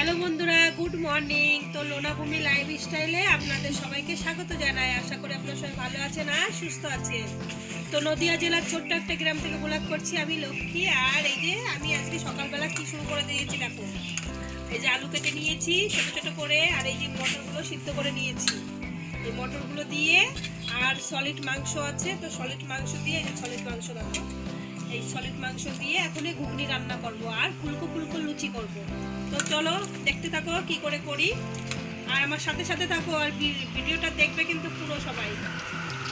Hello বন্ধুরা, good morning. তো লোনাভূমি লাইফস্টাইলে আপনাদের সবাইকে স্বাগত জানাই। আশা করি আপনারা সবাই ভালো আছেন আর সুস্থ আছেন। তো নদিয়া জেলার ছোট্ট একটা গ্রাম থেকে ব্লগ করছি আমি লক্ষ্মী। আর এই যে আমি আজকে সকালবেলা কি শুরু করে দিয়েছি দেখো, এই যে আলু কেটে নিয়েছি ছোট ছোট করে, আর এই যে মটরগুলো সিদ্ধ করে নিয়েছি। এই মটরগুলো দিয়ে আর সলিড মাংস আছে, তো সলিড মাংস দিয়ে, এই যে সলিড মাংস দেখো, এই সলিড মাংস দিয়ে এখনই ঘুগনি রান্না করব আর ফুলকো ফুলকো লুচি করব। তো চলো দেখতে থাকো কি করে করি, আর আমার সাথে সাথে থাকো, আর ভিডিওটা দেখবে কিন্তু পুরো সবাই,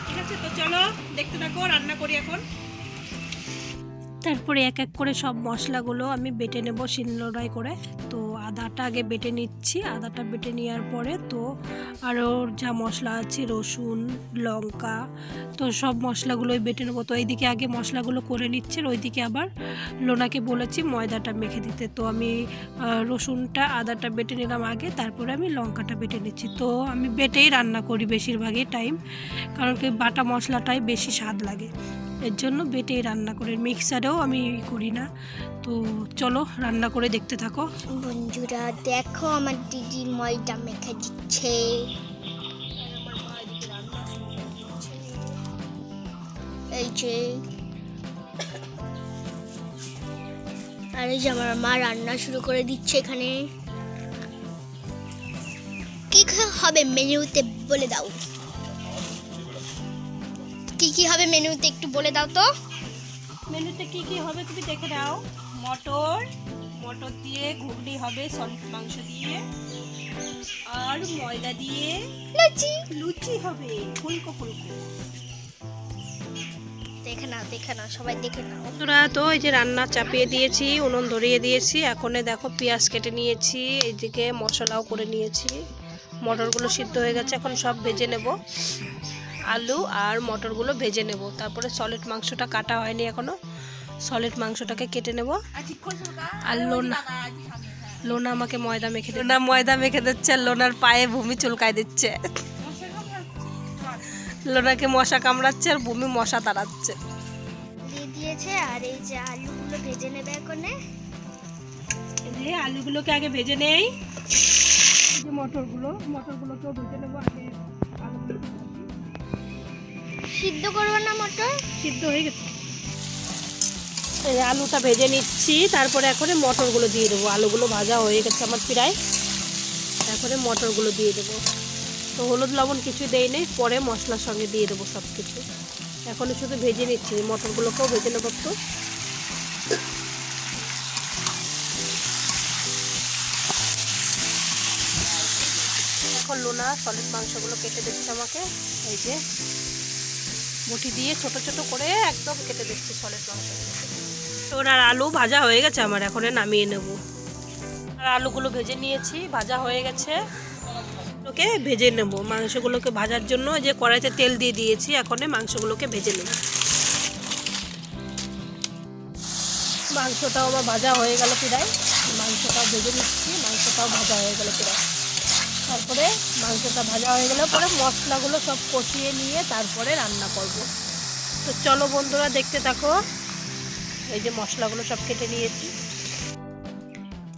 ঠিক আছে? তো চলো দেখতে থাকো, রান্না করি এখন। তারপরে এক এক করে সব মশলাগুলো আমি বেটে নেব শিলনোড়ায় করে। তো আদাটা আগে বেটে নিচ্ছি, আদাটা বেটে নেওয়ার পরে তো আরও যা মশলা আছে রসুন লঙ্কা, তো সব মশলাগুলোই বেটে নেবো। তো এইদিকে আগে মশলাগুলো করে নিচ্ছে, আর ওইদিকে আবার লোনাকে বলেছি ময়দাটা মেখে দিতে। তো আমি রসুনটা আদাটা বেটে নিলাম আগে, তারপরে আমি লঙ্কাটা বেটে নিচ্ছি। তো আমি বেটেই রান্না করি বেশিরভাগই টাইম, কারণ কি বাটা মশলাটাই বেশি স্বাদ লাগে, এর জন্য বেটেই রান্না করি, মিক্সারেও আমি করি না। তো চলো রান্না করে দেখতে থাকো। বন্ধুরা দেখো, আমার দিদি ময়দা মেখে দিচ্ছে। এই যে আর এই যে আমার মা রান্না শুরু করে দিচ্ছে। এখানে কি হবে মেনুতে বলে দাও, কি কি হবে মেনুতে একটু বলে দাও তো। মেনুতে কি কি হবে তুমি দেখে দাও। মটর দিয়ে ঘুগনি হবে সলিড মাংস দিয়ে, আর ময়দা দিয়ে লুচি হবে ফুলকো ফুলকো। দেখে না সবাই দেখে নাও। বন্ধুরা তো এই যে রান্না চাপিয়ে দিয়েছি, উনুন ধরিয়ে দিয়েছি। এখন দেখো পেঁয়াজ কেটে নিয়েছি, এইদিকে মশলাও করে নিয়েছি, মটরগুলো সিদ্ধ হয়ে গেছে, এখন সব ভেজে নেব। আলু আর মটরগুলো ভেজে নেব, তারপরে সলিড মাংসটা কাটা হয়নি এখনো, সলিড মাংসটাকে কেটে নেব। আর লোনা আমাকে ময়দা মেখে দিচ্ছে, ময়দা মেখে দিচ্ছে, আর লোনার পায়ে ভূমি চুলকায় দিচ্ছে। লোনাকে মশা কামড়াচ্ছে আর ভূমি মশা তাড়াচ্ছে। দিয়ে দিয়েছে, আর এই যে আলুগুলো ভেজে নেবে এখন। এই আলুগুলোকে আগে ভেজে নেই, এই যে মটরগুলোকেও ভেজে নেবো আগে। সিদ্ধ করবো না, মটর সিদ্ধ হয়ে গেছে, এই আলুটা ভেজে নিচ্ছি, তারপরে এখন মটরগুলো দিয়ে দেবো। আলুগুলো ভাজা হয়ে গেছে আমার প্রায়, তারপরে মটরগুলো দিয়ে দেবো। তো হলুদ লবণ কিছু দেই নেই, পরে মশলার সঙ্গে দিয়ে দেবো সব কিছু। এখন শুধু ভেজে নিচ্ছি, মটরগুলোকেও ভেজে নেবো একটু। এখন লোনা সলিড মাংসগুলো কেটে দিচ্ছে আমাকে, এই যে বটি দিয়ে ছোট ছোট করে একদম কেটে দিচ্ছি সলিড মাংসগুলো। তো আর আলু ভাজা হয়ে গেছে আমার, এখন নামিয়ে নেব। আর আলুগুলো ভেজে নিয়েছি, ভাজা হয়ে গেছে, ওকে ভেজে নেব। মাংসগুলোকে ভাজার জন্য যে কড়াইতে তেল দিয়ে দিয়েছি, এখন মাংসগুলোকে ভেজে নেব। মাংসটাও আমার ভাজা হয়ে গেল প্রায়, মাংসটাও ভেজে নিচ্ছি, মাংসটাও ভাজা হয়ে গেল প্রায়। তারপরে মাংসটা ভাজা হয়ে গেলে পরে মশলাগুলো সব কষিয়ে নিয়ে তারপরে রান্না করব। তো চলো বন্ধুরা দেখতে থাকো। এই যে মশলাগুলো সব কেটে নিয়েছি,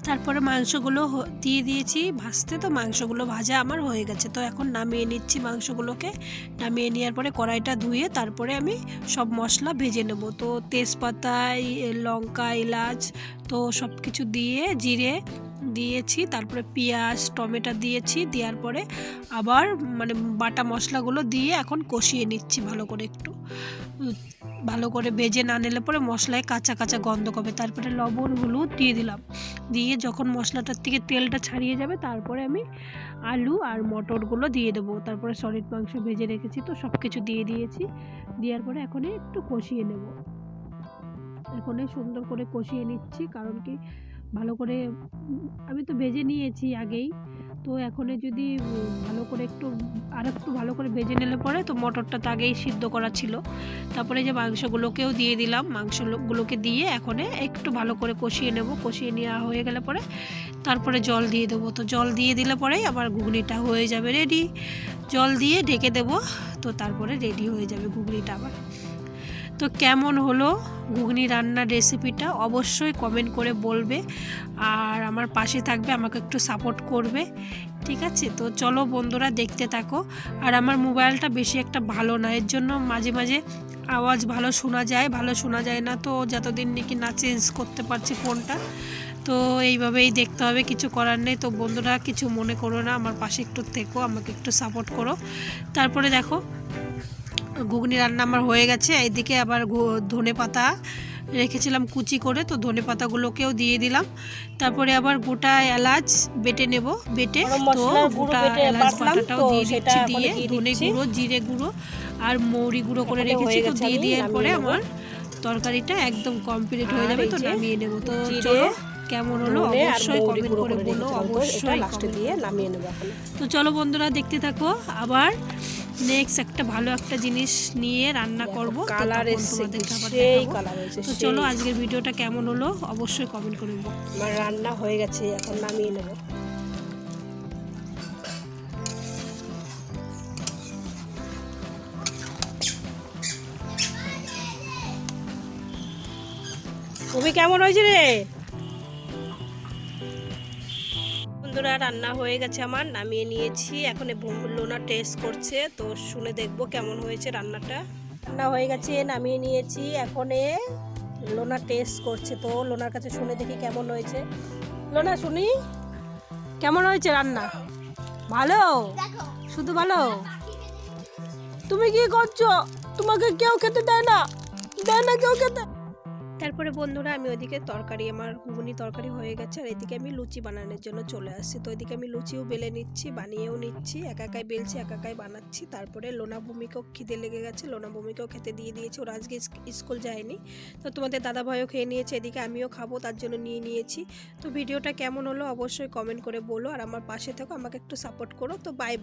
তারপরে মাংসগুলো দিয়ে দিয়েছি ভাজতে। তো মাংসগুলো ভাজা আমার হয়ে গেছে, তো এখন নামিয়ে নিচ্ছি মাংসগুলোকে। নামিয়ে নেওয়ার পরে কড়াইটা ধুয়ে তারপরে আমি সব মশলা ভেজে নেব। তো তেজপাতা, লঙ্কা, এলাচ, তো সব কিছু দিয়ে জিরে দিয়েছি, তারপরে পেঁয়াজ টমেটো দিয়েছি, দেওয়ার পরে আবার মানে বাটা মশলাগুলো দিয়ে এখন কষিয়ে নিচ্ছি ভালো করে, একটু ভালো করে ভেজে না নিলে পরে মশলায় কাঁচা কাঁচা গন্ধ করবে। তারপরে লবণ হলুদ দিয়ে দিলাম, দিয়ে যখন মশলাটার থেকে তেলটা ছাড়িয়ে যাবে তারপরে আমি আলু আর মটরগুলো দিয়ে দেবো। তারপরে সলিড মাংস ভেজে রেখেছি, তো সব কিছু দিয়ে দিয়েছি। দেওয়ার পরে এখন একটু কষিয়ে নেব, এখন সুন্দর করে কষিয়ে নিচ্ছি, কারণ কি ভালো করে আমি তো ভেজে নিয়েছি আগেই। তো এখন যদি ভালো করে একটু ভালো করে ভেজে নিলে পরে, তো মটরটা তো আগেই সিদ্ধ করা ছিল। তারপরে যে মাংসগুলোকেও দিয়ে দিলাম, মাংসগুলোকে দিয়ে এখন একটু ভালো করে কষিয়ে নেব। কষিয়ে নেওয়া হয়ে গেলে পরে তারপরে জল দিয়ে দেবো। তো জল দিয়ে দিলে পরেই আবার ঘুগনিটা হয়ে যাবে রেডি। জল দিয়ে ঢেকে দেবো, তো তারপরে রেডি হয়ে যাবে ঘুগনিটা আবার। তো কেমন হলো ঘুগনি রান্নার রেসিপিটা অবশ্যই কমেন্ট করে বলবে, আর আমার পাশে থাকবে, আমাকে একটু সাপোর্ট করবে, ঠিক আছে? তো চলো বন্ধুরা দেখতে থাকো। আর আমার মোবাইলটা বেশি একটা ভালো না, এর জন্য মাঝে মাঝে আওয়াজ ভালো শোনা যায় না, তো যতদিন নাকি না চেঞ্জ করতে পারছি ফোনটা, তো এইভাবেই দেখতে হবে, কিছু করার নেই। তো বন্ধুরা কিছু মনে করো না, আমার পাশে একটু থেকো, আমাকে একটু সাপোর্ট করো। তারপরে দেখো ঘুগনি রান্না আমার হয়ে গেছে। এইদিকে আবার ধনে পাতা রেখেছিলাম কুচি করে, তো ধনে পাতাগুলোকেও দিয়ে দিলাম। তারপরে আবার গোটা এলাচ বেটে নেব, বেটে তো গোটা এলাচ বাটাটাও দিয়ে দিচ্ছি, দিয়ে ধনে গুঁড়ো, জিরে গুঁড়ো আর মৌরি গুঁড়ো করে রেখেছি, তো দিয়ে দেওয়ার পরে আমার তরকারিটা একদম কমপ্লিট হয়ে যাবে। তো নামিয়ে নেব। তো চলো কেমন হলো অবশ্যই কমেন্ট করে বলো, অবশ্যই লাস্টে দিয়ে নামিয়ে নেব। তো চলো বন্ধুরা দেখতে থাকো, আবার নেক্সট একটা ভালো একটা জিনিস নিয়ে রান্না করব, কালার তোমাদের খাবার দেখাবো। তো চলো আজকের ভিডিওটা কেমন হলো অবশ্যই কমেন্ট করে বলো। আমার রান্না হয়ে গেছে, এখন নামিয়ে নেব। তুমি কেমন হয়েছে রে? বন্ধুরা রান্না হয়ে গেছে আমার, নামিয়ে নিয়েছি। এখন লোনা টেস্ট করছে, তো শুনে দেখবো কেমন হয়েছে রান্নাটা। রান্না হয়ে গেছে, নামিয়ে নিয়েছি, এখন লোনা টেস্ট করছে, তো লোনার কাছে শুনে দেখি কেমন হয়েছে। লোনা শুনি কেমন হয়েছে রান্না? ভালো? শুধু ভালো? তুমি কি করছো? তোমাকে কেউ খেতে দেয় না কেউ খেতে। তারপরে বন্ধুরা আমি ওইদিকে তরকারি, আমার ঘুগনি তরকারি হয়ে গেছে, আর এদিকে আমি লুচি বানানোর জন্য চলে আসছি। তো ওইদিকে আমি লুচিও বেলে নিচ্ছি, বানিয়েও নিচ্ছি, একাই বেলছি, একাই বানাচ্ছি। তারপরে লোনা ভূমিকেও খিদে লেগে গেছে, লোনা ভূমিকেও খেতে দিয়ে দিয়েছি, ওরা আজকে স্কুল যায়নি। তো তোমাদের দাদা ভাইও খেয়ে নিয়েছে, এদিকে আমিও খাবো, তার জন্য নিয়ে নিয়েছি। তো ভিডিওটা কেমন হলো অবশ্যই কমেন্ট করে বলো, আর আমার পাশে থেকো, আমাকে একটু সাপোর্ট করো। তো বাই।